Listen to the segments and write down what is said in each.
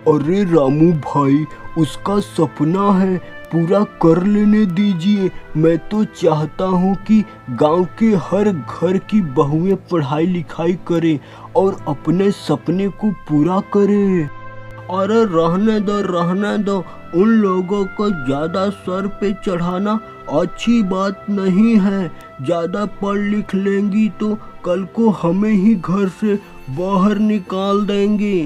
अरे रामू भाई, उसका सपना है, पूरा कर लेने दीजिए। मैं तो चाहता हूँ कि गांव के हर घर की बहुएं पढ़ाई लिखाई करें और अपने सपने को पूरा करें। अरे रहने दो, उन लोगों को ज़्यादा सर पे चढ़ाना अच्छी बात नहीं है। ज़्यादा पढ़ लिख लेंगी तो कल को हमें ही घर से बाहर निकाल देंगे।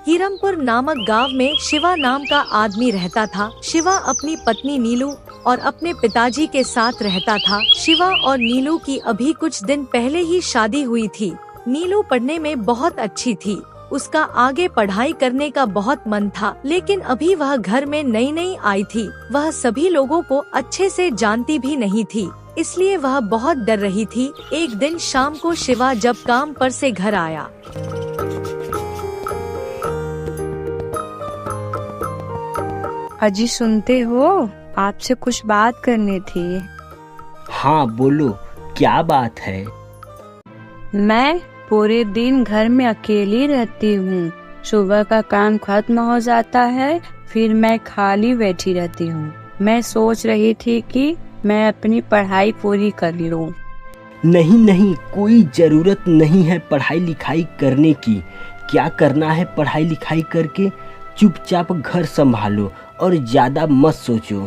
हिरमपुर नामक गांव में शिवा नाम का आदमी रहता था। शिवा अपनी पत्नी नीलू और अपने पिताजी के साथ रहता था। शिवा और नीलू की अभी कुछ दिन पहले ही शादी हुई थी। नीलू पढ़ने में बहुत अच्छी थी। उसका आगे पढ़ाई करने का बहुत मन था, लेकिन अभी वह घर में नई नई आई थी। वह सभी लोगों को अच्छे से जानती भी नहीं थी, इसलिए वह बहुत डर रही थी। एक दिन शाम को शिवा जब काम पर से घर आया, अजी सुनते हो, आपसे कुछ बात करनी थी। हाँ बोलो, क्या बात है? मैं पूरे दिन घर में अकेली रहती हूँ। सुबह का काम खत्म हो जाता है, फिर मैं खाली बैठी रहती हूँ। मैं सोच रही थी कि मैं अपनी पढ़ाई पूरी कर लूँ। नहीं, कोई जरूरत नहीं है पढ़ाई लिखाई करने की। क्या करना है पढ़ाई लिखाई करके? चुपचाप घर संभालो और ज्यादा मत सोचो।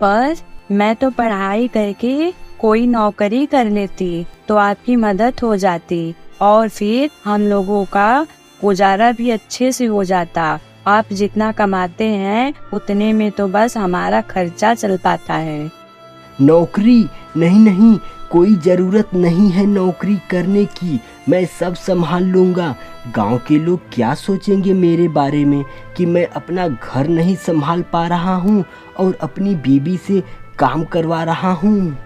पर मैं तो पढ़ाई करके कोई नौकरी कर लेती तो आपकी मदद हो जाती और फिर हम लोगों का गुजारा भी अच्छे से हो जाता। आप जितना कमाते हैं उतने में तो बस हमारा खर्चा चल पाता है। नौकरी? नहीं, कोई जरूरत नहीं है नौकरी करने की। मैं सब संभाल लूँगा। गांव के लोग क्या सोचेंगे मेरे बारे में कि मैं अपना घर नहीं संभाल पा रहा हूँ और अपनी बीबी से काम करवा रहा हूँ।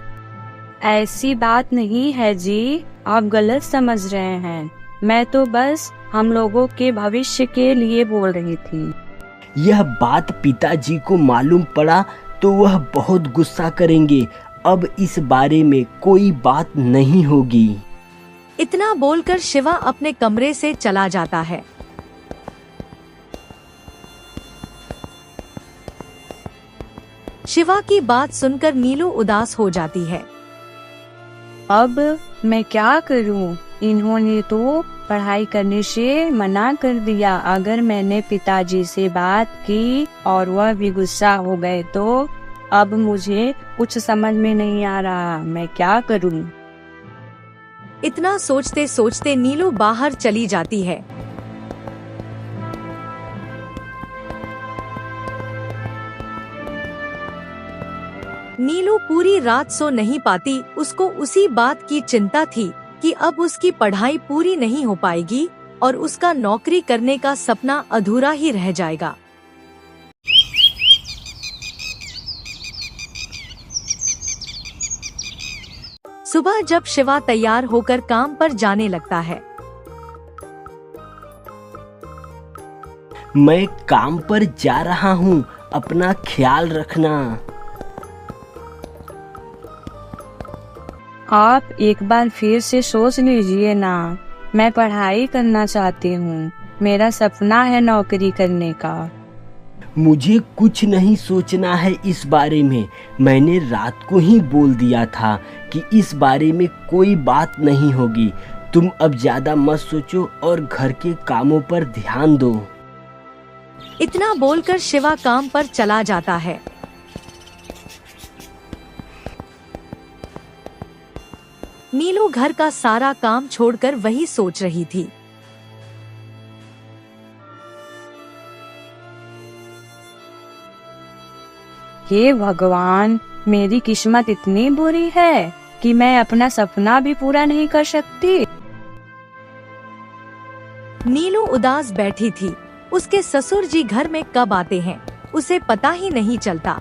ऐसी बात नहीं है जी, आप गलत समझ रहे हैं। मैं तो बस हम लोगों के भविष्य के लिए बोल रही थी। यह बात पिताजी को मालूम पड़ा तो वह बहुत गुस्सा करेंगे। अब इस बारे में कोई बात नहीं होगी। इतना बोलकर शिवा अपने कमरे से चला जाता है। शिवा की बात सुनकर नीलू उदास हो जाती है। अब मैं क्या करूं? इन्होंने तो पढ़ाई करने से मना कर दिया। अगर मैंने पिताजी से बात की और वह भी गुस्सा हो गए तो अब मुझे कुछ समझ में नहीं आ रहा, मैं क्या करूं? इतना सोचते सोचते नीलू बाहर चली जाती है। नीलू पूरी रात सो नहीं पाती। उसको उसी बात की चिंता थी कि अब उसकी पढ़ाई पूरी नहीं हो पाएगी और उसका नौकरी करने का सपना अधूरा ही रह जाएगा। सुबह जब शिवा तैयार होकर काम पर जाने लगता है, मैं काम पर जा रहा हूँ, अपना ख्याल रखना। आप एक बार फिर से सोच लीजिए ना। मैं पढ़ाई करना चाहती हूँ, मेरा सपना है नौकरी करने का। मुझे कुछ नहीं सोचना है इस बारे में। मैंने रात को ही बोल दिया था कि इस बारे में कोई बात नहीं होगी। तुम अब ज्यादा मत सोचो और घर के कामों पर ध्यान दो। इतना बोलकर शिवा काम पर चला जाता है। नीलू घर का सारा काम छोड़कर वही सोच रही थी। हे भगवान, मेरी किस्मत इतनी बुरी है कि मैं अपना सपना भी पूरा नहीं कर सकती। नीलू उदास बैठी थी। उसके ससुर जी घर में कब आते हैं उसे पता ही नहीं चलता।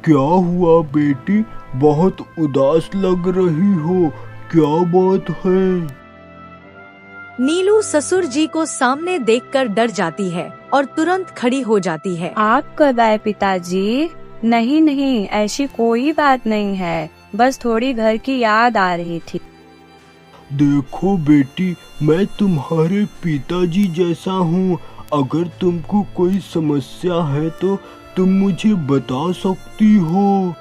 क्या हुआ बेटी, बहुत उदास लग रही हो, क्या बात है? नीलू ससुर जी को सामने देखकर डर जाती है और तुरंत खड़ी हो जाती है। आप कब आए पिताजी? नहीं नहीं, ऐसी कोई बात नहीं है, बस थोड़ी घर की याद आ रही थी। देखो बेटी, मैं तुम्हारे पिताजी जैसा हूँ। अगर तुमको कोई समस्या है तो तुम मुझे बता सकती हो।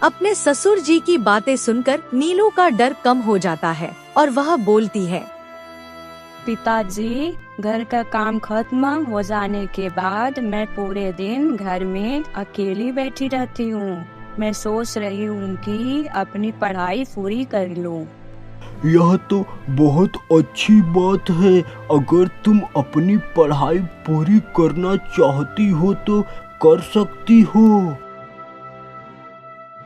अपने ससुर जी की बातें सुनकर नीलू का डर कम हो जाता है और वह बोलती है। पिताजी, घर का काम खत्म हो जाने के बाद मैं पूरे दिन घर में अकेली बैठी रहती हूँ। मैं सोच रही हूँ कि अपनी पढ़ाई पूरी कर लूँ। यह तो बहुत अच्छी बात है। अगर तुम अपनी पढ़ाई पूरी करना चाहती हो तो कर सकती हो।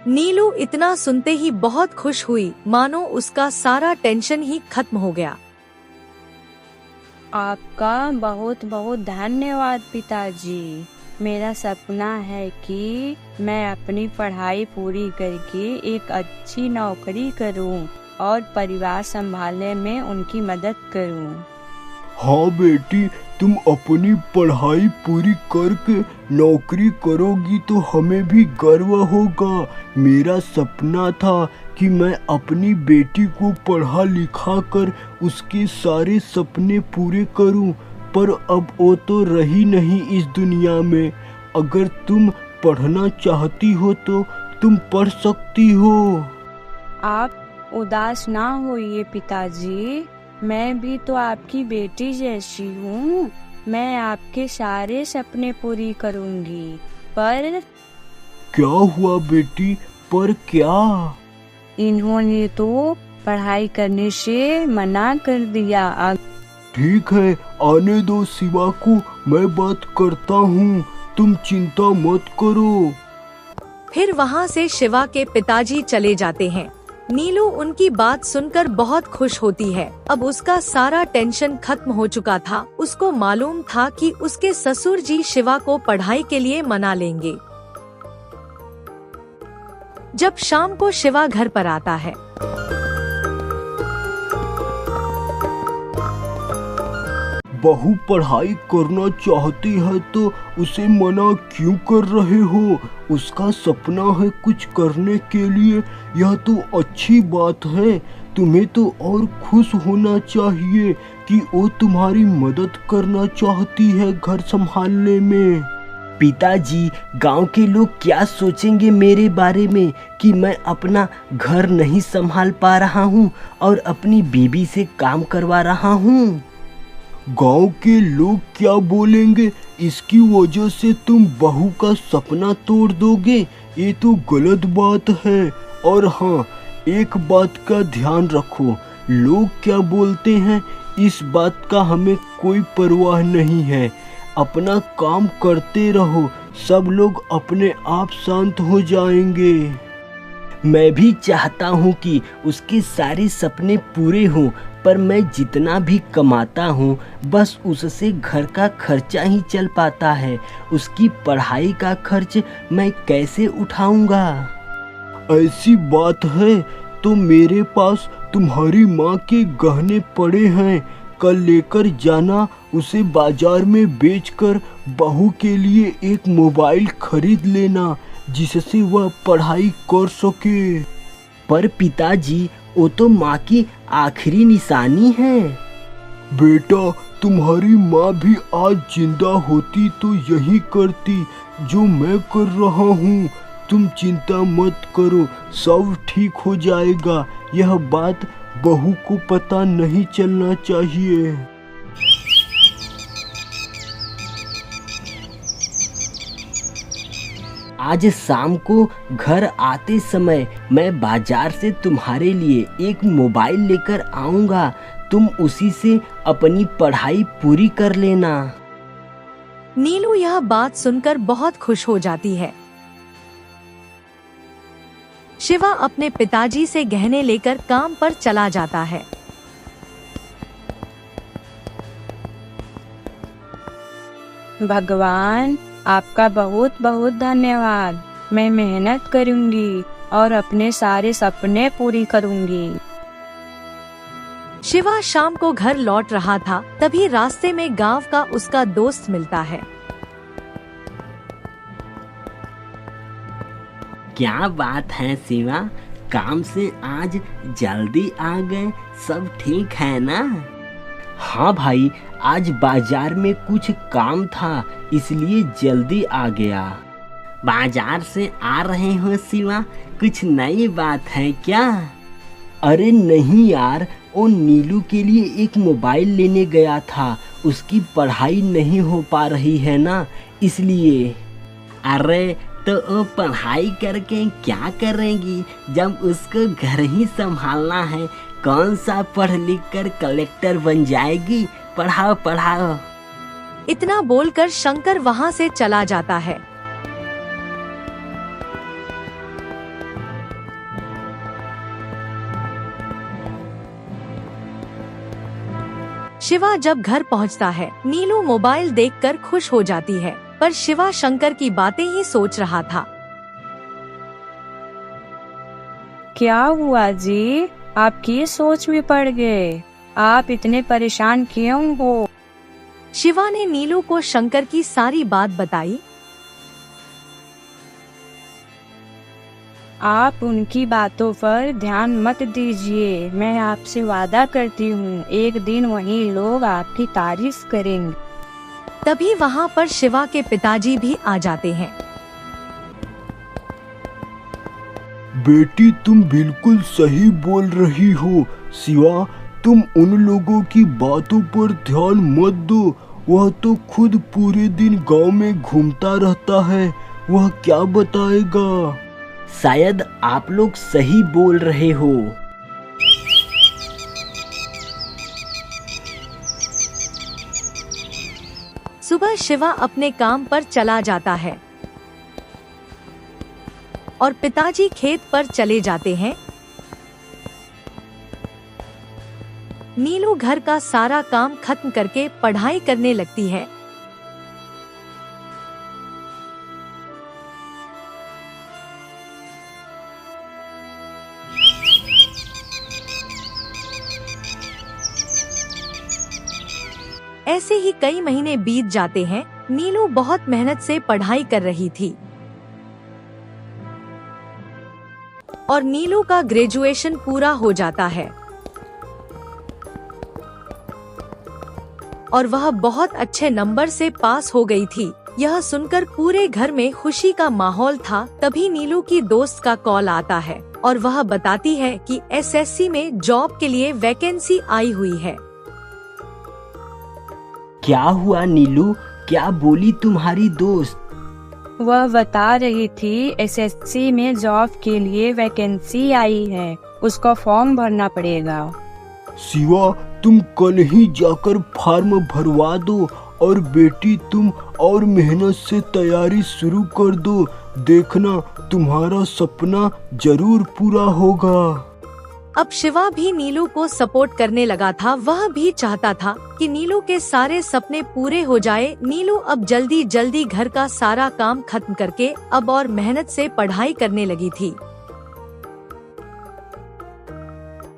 नीलू इतना सुनते ही बहुत खुश हुई, मानो उसका सारा टेंशन ही खत्म हो गया। आपका बहुत बहुत धन्यवाद पिताजी। मेरा सपना है कि मैं अपनी पढ़ाई पूरी करके एक अच्छी नौकरी करूं और परिवार संभालने में उनकी मदद करूं। हाँ बेटी, तुम अपनी पढ़ाई पूरी करके नौकरी करोगी तो हमें भी गर्व होगा। मेरा सपना था कि मैं अपनी बेटी को पढ़ा लिखा कर उसके सारे सपने पूरे करूं, पर अब वो तो रही नहीं इस दुनिया में। अगर तुम पढ़ना चाहती हो तो तुम पढ़ सकती हो। आप उदास ना होइए पिताजी, मैं भी तो आपकी बेटी जैसी हूँ। मैं आपके सारे सपने पूरी करूँगी। पर क्या हुआ बेटी, पर क्या? इन्होंने तो पढ़ाई करने से मना कर दिया। ठीक है, आने दो शिवा को, मैं बात करता हूँ, तुम चिंता मत करो। फिर वहाँ से शिवा के पिताजी चले जाते हैं। नीलू उनकी बात सुनकर बहुत खुश होती है। अब उसका सारा टेंशन खत्म हो चुका था। उसको मालूम था कि उसके ससुर जी शिवा को पढ़ाई के लिए मना लेंगे। जब शाम को शिवा घर पर आता है, बहू पढ़ाई करना चाहती है तो उसे मना क्यों कर रहे हो? उसका सपना है कुछ करने के लिए, यह तो अच्छी बात है। तुम्हें तो और खुश होना चाहिए कि वो तुम्हारी मदद करना चाहती है घर संभालने में। पिताजी, गांव के लोग क्या सोचेंगे मेरे बारे में कि मैं अपना घर नहीं संभाल पा रहा हूँ और अपनी बीबी से काम करवा रहा हूँ। गांव के लोग क्या बोलेंगे, इसकी वजह से तुम बहू का सपना तोड़ दोगे? ये तो गलत बात है। और हाँ, एक बात का ध्यान रखो, लोग क्या बोलते हैं इस बात का हमें कोई परवाह नहीं है। अपना काम करते रहो, सब लोग अपने आप शांत हो जाएंगे। मैं भी चाहता हूँ कि उसके सारे सपने पूरे हों, पर मैं जितना भी कमाता हूँ बस उससे घर का खर्चा ही चल पाता है। उसकी पढ़ाई का खर्च मैं कैसे उठाऊंगा? ऐसी बात है तो मेरे पास तुम्हारी माँ के गहने पड़े हैं, कल लेकर जाना। उसे बाजार में बेचकर बहू के लिए एक मोबाइल खरीद लेना जिससे वह पढ़ाई कर सके। पर पिताजी, वो तो माँ की आखिरी निशानी है। बेटा, तुम्हारी माँ भी आज जिंदा होती तो यही करती जो मैं कर रहा हूँ। तुम चिंता मत करो, सब ठीक हो जाएगा। यह बात बहू को पता नहीं चलना चाहिए। आज शाम को घर आते समय मैं बाजार से तुम्हारे लिए एक मोबाइल लेकर आऊँगा। तुम उसी से अपनी पढ़ाई पूरी कर लेना। नीलू यह बात सुनकर बहुत खुश हो जाती है। शिवा अपने पिताजी से गहने लेकर काम पर चला जाता है। भगवान, आपका बहुत बहुत धन्यवाद। मैं मेहनत करूंगी और अपने सारे सपने पूरी करूंगी। शिवा शाम को घर लौट रहा था, तभी रास्ते में गांव का उसका दोस्त मिलता है। क्या बात है शिवा, काम से आज जल्दी आ गए, सब ठीक है ना? हाँ भाई, आज बाजार में कुछ काम था इसलिए जल्दी आ गया। बाजार से आ रहे हो शिवा, कुछ नई बात है क्या? अरे नहीं यार, वो नीलू के लिए एक मोबाइल लेने गया था, उसकी पढ़ाई नहीं हो पा रही है ना, इसलिए। अरे तो वो पढ़ाई करके क्या करेंगी जब उसको घर ही संभालना है? कौन सा पढ़ लिख कर कलेक्टर बन जाएगी? पढ़ाओ पढ़ाओ। इतना बोलकर शंकर वहाँ से चला जाता है। शिवा जब घर पहुँचता है, नीलू मोबाइल देखकर खुश हो जाती है, पर शिवा शंकर की बातें ही सोच रहा था। क्या हुआ जी, आप किस सोच में पड़ गए? आप इतने परेशान क्यों हो? शिवा ने नीलू को शंकर की सारी बात बताई। आप उनकी बातों पर ध्यान मत दीजिए, मैं आपसे वादा करती हूँ एक दिन वही लोग आपकी तारीफ करेंगे। तभी वहाँ पर शिवा के पिताजी भी आ जाते हैं। बेटी तुम बिल्कुल सही बोल रही हो शिवा, तुम उन लोगों की बातों पर ध्यान मत दो, वह तो खुद पूरे दिन गांव में घूमता रहता है, वह क्या बताएगा? शायद आप लोग सही बोल रहे हो। सुबह शिवा अपने काम पर चला जाता है और पिताजी खेत पर चले जाते हैं। नीलू घर का सारा काम खत्म करके पढ़ाई करने लगती है। ऐसे ही कई महीने बीत जाते हैं। नीलू बहुत मेहनत से पढ़ाई कर रही थी और नीलू का ग्रेजुएशन पूरा हो जाता है और वह बहुत अच्छे नंबर से पास हो गई थी। यह सुनकर पूरे घर में खुशी का माहौल था। तभी नीलू की दोस्त का कॉल आता है और वह बताती है कि एसएससी में जॉब के लिए वैकेंसी आई हुई है। क्या हुआ नीलू, क्या बोली तुम्हारी दोस्त? वह बता रही थी एसएससी में जॉब के लिए वैकेंसी आई है, उसका फॉर्म भरना पड़ेगा। शिवा तुम कल ही जाकर फॉर्म भरवा दो और बेटी तुम और मेहनत से तैयारी शुरू कर दो, देखना तुम्हारा सपना जरूर पूरा होगा। अब शिवा भी नीलू को सपोर्ट करने लगा था। वह भी चाहता था कि नीलू के सारे सपने पूरे हो जाए। नीलू अब जल्दी जल्दी घर का सारा काम खत्म करके अब और मेहनत से पढ़ाई करने लगी थी।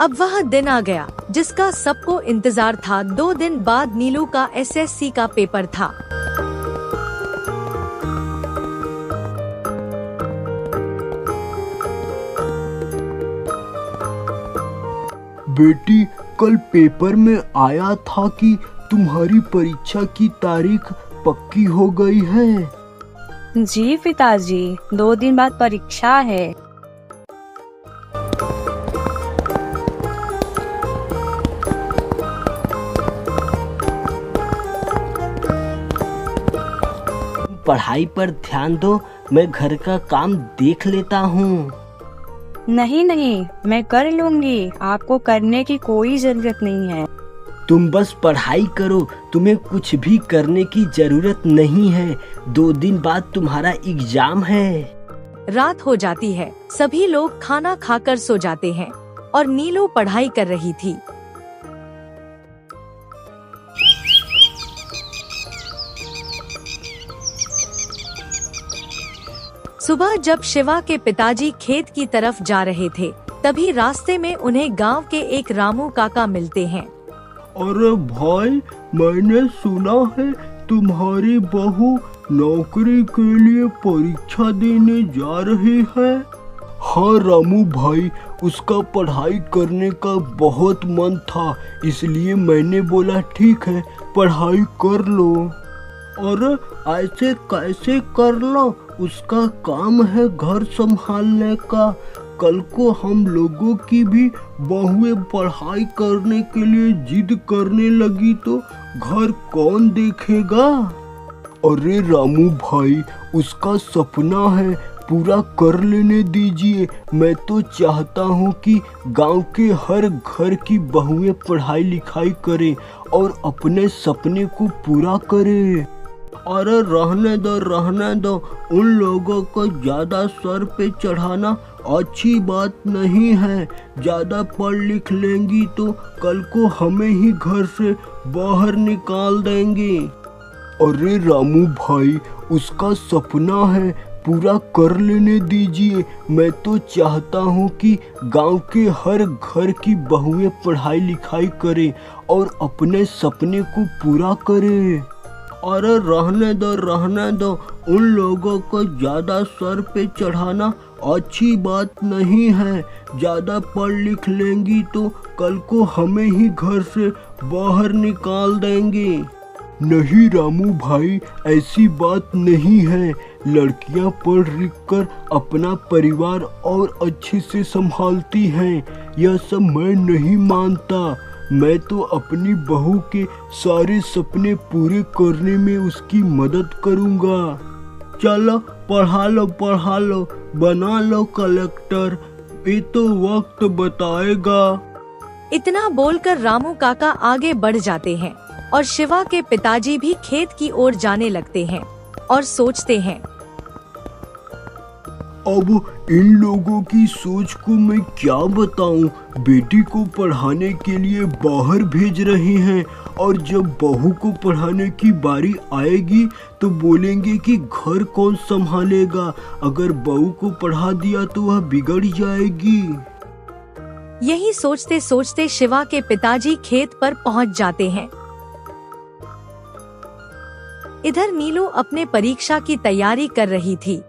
अब वह दिन आ गया जिसका सबको इंतजार था। 2 दिन बाद नीलू का एसएससी का पेपर था। बेटी कल पेपर में आया था कि तुम्हारी परीक्षा की तारीख पक्की हो गई है। जी पिताजी, 2 दिन बाद परीक्षा है। पढ़ाई पर ध्यान दो, मैं घर का काम देख लेता हूँ। नहीं नहीं, मैं कर लूंगी, आपको करने की कोई जरूरत नहीं है। तुम बस पढ़ाई करो, तुम्हें कुछ भी करने की जरूरत नहीं है। 2 दिन बाद तुम्हारा एग्जाम है। रात हो जाती है, सभी लोग खाना खाकर सो जाते हैं और नीलू पढ़ाई कर रही थी। सुबह जब शिवा के पिताजी खेत की तरफ जा रहे थे, तभी रास्ते में उन्हें गांव के एक रामू काका मिलते हैं। अरे भाई, मैंने सुना है तुम्हारी बहू नौकरी के लिए परीक्षा देने जा रहे हैं? हाँ रामू भाई, उसका पढ़ाई करने का बहुत मन था, इसलिए मैंने बोला ठीक है पढ़ाई कर लो। और ऐसे कैसे कर लो? उसका काम है घर संभालने का। कल को हम लोगों की भी बहुएं पढ़ाई करने के लिए जिद करने लगी तो घर कौन देखेगा? अरे रामू भाई, उसका सपना है, पूरा कर लेने दीजिए। मैं तो चाहता हूँ कि गांव के हर घर की बहुएं पढ़ाई लिखाई करें और अपने सपने को पूरा करें। अरे रहने दो, उन लोगों को ज़्यादा सर पे चढ़ाना अच्छी बात नहीं है। ज़्यादा पढ़ लिख लेंगी तो कल को हमें ही घर से बाहर निकाल देंगे। अरे रामू भाई, उसका सपना है, पूरा कर लेने दीजिए। मैं तो चाहता हूँ कि गांव के हर घर की बहुएं पढ़ाई लिखाई करें और अपने सपने को पूरा करें। अरे रहने दो, उन लोगों को ज़्यादा सर पे चढ़ाना अच्छी बात नहीं है। ज़्यादा पढ़ लिख लेंगी तो कल को हमें ही घर से बाहर निकाल देंगे। नहीं रामू भाई, ऐसी बात नहीं है। लड़कियां पढ़ लिख कर अपना परिवार और अच्छे से संभालती हैं। यह सब मैं नहीं मानता। मैं तो अपनी बहू के सारे सपने पूरे करने में उसकी मदद करूंगा। चलो पढ़ा लो, बना लो कलेक्टर, ये तो वक्त बताएगा। इतना बोलकर रामू काका आगे बढ़ जाते हैं और शिवा के पिताजी भी खेत की ओर जाने लगते हैं और सोचते हैं, अब इन लोगों की सोच को मैं क्या बताऊं। बेटी को पढ़ाने के लिए बाहर भेज रहे हैं और जब बहू को पढ़ाने की बारी आएगी तो बोलेंगे कि घर कौन संभालेगा। अगर बहू को पढ़ा दिया तो वह बिगड़ जाएगी। यही सोचते सोचते शिवा के पिताजी खेत पर पहुंच जाते हैं। इधर नीलू अपने परीक्षा की तैयारी कर रही थी।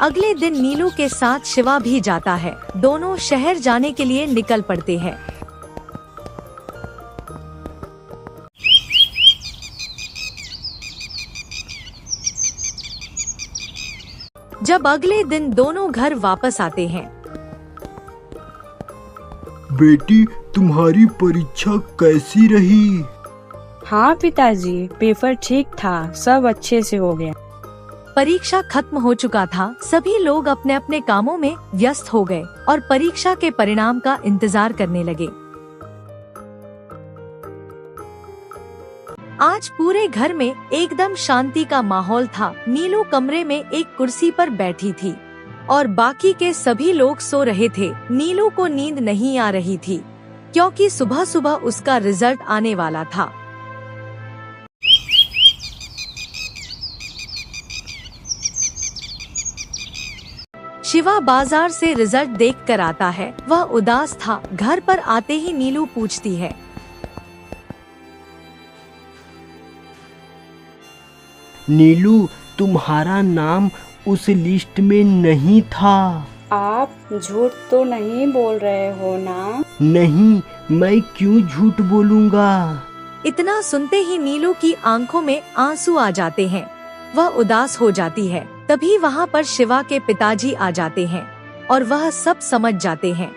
अगले दिन नीलू के साथ शिवा भी जाता है। दोनों शहर जाने के लिए निकल पड़ते हैं। जब अगले दिन दोनों घर वापस आते हैं, बेटी तुम्हारी परीक्षा कैसी रही? हाँ पिताजी, पेपर ठीक था, सब अच्छे से हो गया। परीक्षा खत्म हो चुका था। सभी लोग अपने अपने कामों में व्यस्त हो गए और परीक्षा के परिणाम का इंतजार करने लगे। आज पूरे घर में एकदम शांति का माहौल था। नीलू कमरे में एक कुर्सी पर बैठी थी और बाकी के सभी लोग सो रहे थे। नीलू को नींद नहीं आ रही थी क्योंकि सुबह सुबह उसका रिजल्ट आने वाला था। शिवा बाजार से रिजल्ट देख कर आता है। वह उदास था। घर पर आते ही नीलू पूछती है, नीलू, तुम्हारा नाम उस लिस्ट में नहीं था। आप झूठ तो नहीं बोल रहे हो ना? नहीं, मैं क्यों झूठ बोलूँगा। इतना सुनते ही नीलू की आंखों में आंसू आ जाते हैं। वह उदास हो जाती है। तभी वहाँ पर शिवा के पिताजी आ जाते हैं और वह सब समझ जाते हैं।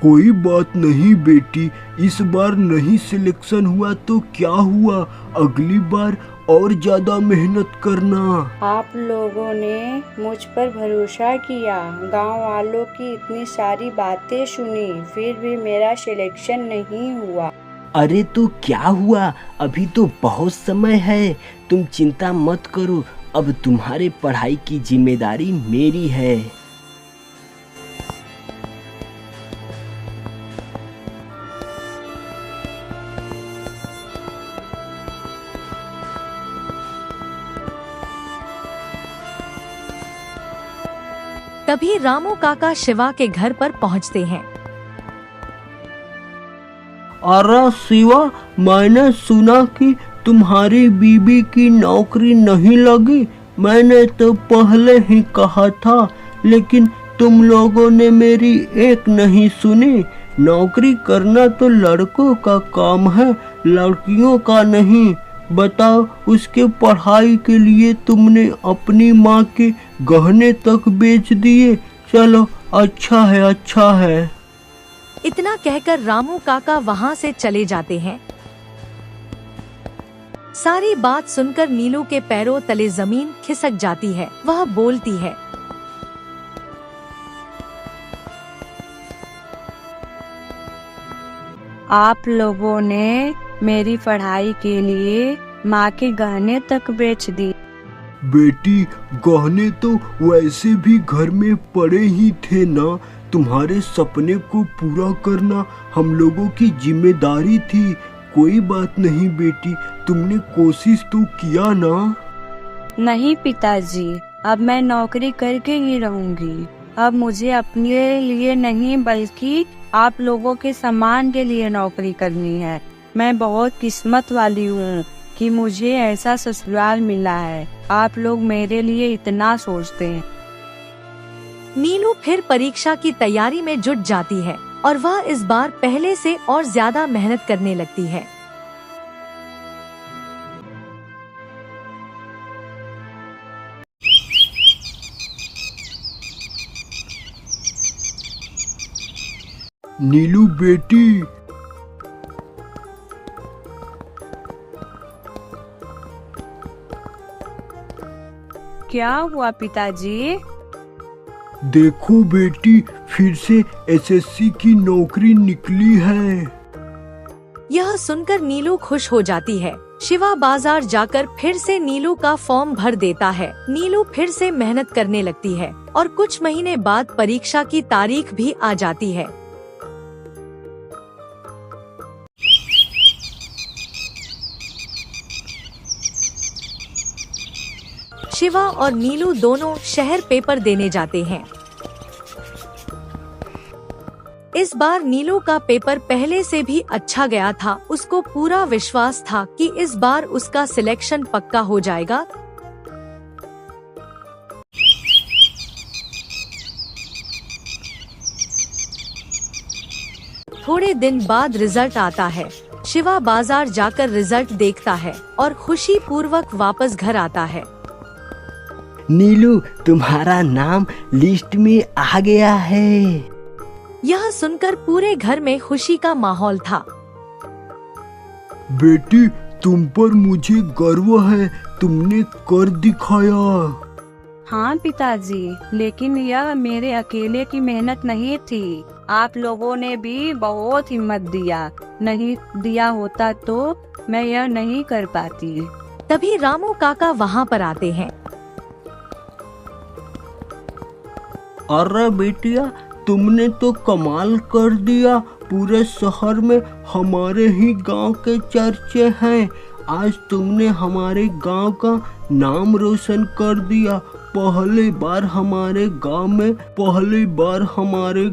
कोई बात नहीं बेटी, इस बार नहीं सिलेक्शन हुआ तो क्या हुआ, अगली बार और ज्यादा मेहनत करना। आप लोगों ने मुझ पर भरोसा किया, गांव वालों की इतनी सारी बातें सुनी, फिर भी मेरा सिलेक्शन नहीं हुआ। अरे तो क्या हुआ, अभी तो बहुत समय है, तुम चिंता मत करो। अब तुम्हारे पढ़ाई की जिम्मेदारी मेरी है। तभी रामू काका शिवा के घर पर पहुंचते हैं। अरे शिवा, मैंने सुना कि तुम्हारी बीबी की नौकरी नहीं लगी। मैंने तो पहले ही कहा था, लेकिन तुम लोगों ने मेरी एक नहीं सुनी। नौकरी करना तो लड़कों का काम है, लड़कियों का नहीं। बताओ, उसके पढ़ाई के लिए तुमने अपनी माँ के गहने तक बेच दिए। चलो, अच्छा है, अच्छा है। इतना कहकर रामू काका वहाँ से चले जाते हैं। सारी बात सुनकर नीलू के पैरों तले जमीन खिसक जाती है। वह बोलती है, आप लोगों ने मेरी पढ़ाई के लिए माँ के गहने तक बेच दिए। बेटी, गहने तो वैसे भी घर में पड़े ही थे ना। तुम्हारे सपने को पूरा करना हम लोगों की जिम्मेदारी थी। कोई बात नहीं बेटी, तुमने कोशिश तो किया ना। नहीं पिताजी, अब मैं नौकरी करके ही रहूंगी। अब मुझे अपने लिए नहीं बल्कि आप लोगों के सम्मान के लिए नौकरी करनी है। मैं बहुत किस्मत वाली हूँ कि मुझे ऐसा ससुराल मिला है। आप लोग मेरे लिए इतना सोचते हैं। नीलू फिर परीक्षा की तैयारी में जुट जाती है और वह इस बार पहले से और ज्यादा मेहनत करने लगती है। नीलू बेटी, क्या हुआ पिताजी? देखो बेटी, फिर से एसएससी की नौकरी निकली है। यह सुनकर नीलू खुश हो जाती है। शिवा बाजार जाकर फिर से नीलू का फॉर्म भर देता है। नीलू फिर से मेहनत करने लगती है और कुछ महीने बाद परीक्षा की तारीख भी आ जाती है। शिवा और नीलू दोनों शहर पेपर देने जाते हैं। इस बार नीलू का पेपर पहले से भी अच्छा गया था। उसको पूरा विश्वास था कि इस बार उसका सिलेक्शन पक्का हो जाएगा। थोड़े दिन बाद रिजल्ट आता है। शिवा बाजार जाकर रिजल्ट देखता है और खुशी पूर्वक वापस घर आता है। नीलू, तुम्हारा नाम लिस्ट में आ गया है। यह सुनकर पूरे घर में खुशी का माहौल था। बेटी, तुम पर मुझे गर्व है, तुमने कर दिखाया। हाँ पिताजी, लेकिन यह मेरे अकेले की मेहनत नहीं थी। आप लोगों ने भी बहुत हिम्मत दिया। नहीं दिया होता तो मैं यह नहीं कर पाती। तभी रामू काका वहाँ पर आते हैं। अरे बेटिया, तुमने तो कमाल कर दिया। पूरे शहर में हमारे ही गांव के चर्चे हैं। आज तुमने हमारे गांव का नाम रोशन कर दिया। पहली बार हमारे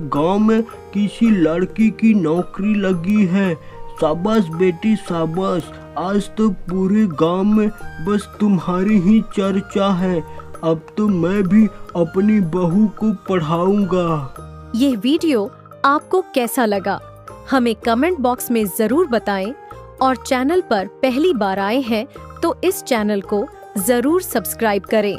गांव में किसी लड़की की नौकरी लगी है। शाबाश बेटी, शाबाश। आज तो पूरे गांव में बस तुम्हारी ही चर्चा है। अब तो मैं भी अपनी बहू को पढ़ाऊंगा। ये वीडियो आपको कैसा लगा, हमें कमेंट बॉक्स में जरूर बताएं और चैनल पर पहली बार आए हैं तो इस चैनल को जरूर सब्सक्राइब करें।